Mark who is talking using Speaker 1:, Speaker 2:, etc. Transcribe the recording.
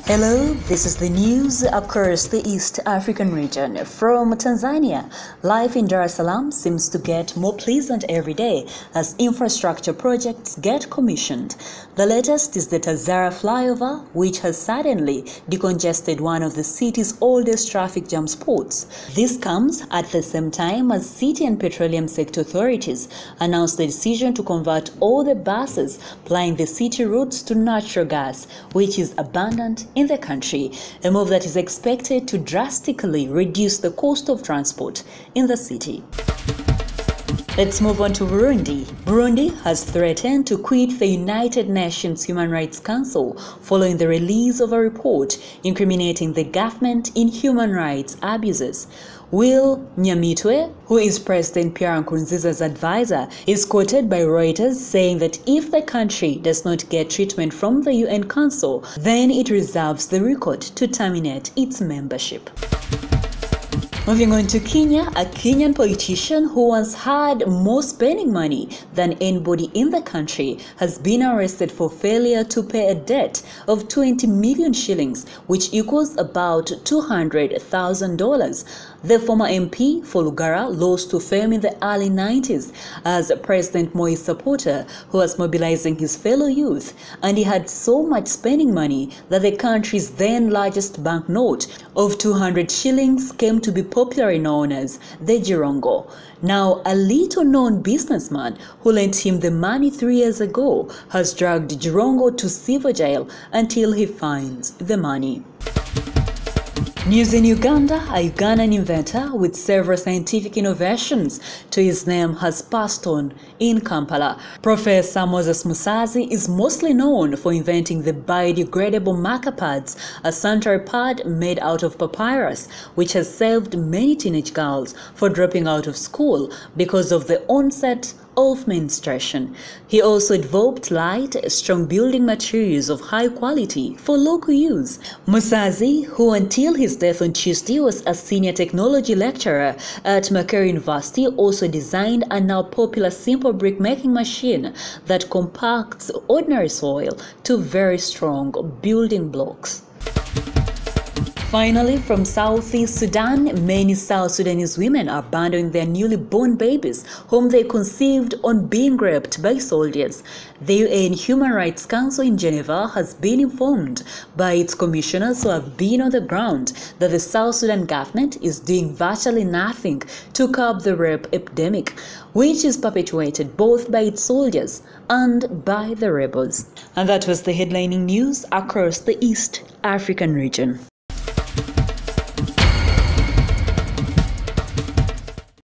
Speaker 1: Hello, this is the news across the East African region. From Tanzania, life in Dar es Salaam seems to get more pleasant every day as infrastructure projects get commissioned. The latest is the Tazara flyover, which has suddenly decongested one of the city's oldest traffic jam spots. This comes at the same time as city and petroleum sector authorities announced the decision to convert all the buses plying the city routes to natural gas, which is abundant in the country, a move that is expected to drastically reduce the cost of transport in the city. Let's move on to Burundi. Burundi has threatened to quit the United Nations Human Rights Council following the release of a report incriminating the government in human rights abuses. Will Nyamitwe, who is President Pierre Nkurunziza's advisor, is quoted by Reuters saying that if the country does not get treatment from the UN Council, then it reserves the record to terminate its membership. Moving on to Kenya, a Kenyan politician who once had more spending money than anybody in the country has been arrested for failure to pay a debt of 20 million shillings, which equals about $200,000. The former MP for Lugara lost to fame in the early 90s as President Moi's supporter who was mobilizing his fellow youth, and he had so much spending money that the country's then largest banknote of 200 shillings came to be popularly known as the Jirongo. Now, a little-known businessman who lent him the money 3 years ago has dragged Jirongo to civil jail until he finds the money. News in Uganda, a Ugandan inventor with several scientific innovations to his name has passed on in Kampala. Professor Moses Musazi is mostly known for inventing the biodegradable marker pads, a sanitary pad made out of papyrus, which has saved many teenage girls for dropping out of school because of the onset of menstruation. He also developed light, strong building materials of high quality for local use. Musazi, who until his death on Tuesday was a senior technology lecturer at Makerere University, also designed a now popular simple brick making machine that compacts ordinary soil to very strong building blocks. Finally, from southeast Sudan, many South Sudanese women are abandoning their newly born babies, whom they conceived on being raped by soldiers. The UN Human Rights Council in Geneva has been informed by its commissioners who have been on the ground that the South Sudan government is doing virtually nothing to curb the rape epidemic, which is perpetuated both by its soldiers and by the rebels. And that was the headlining news across the East African region.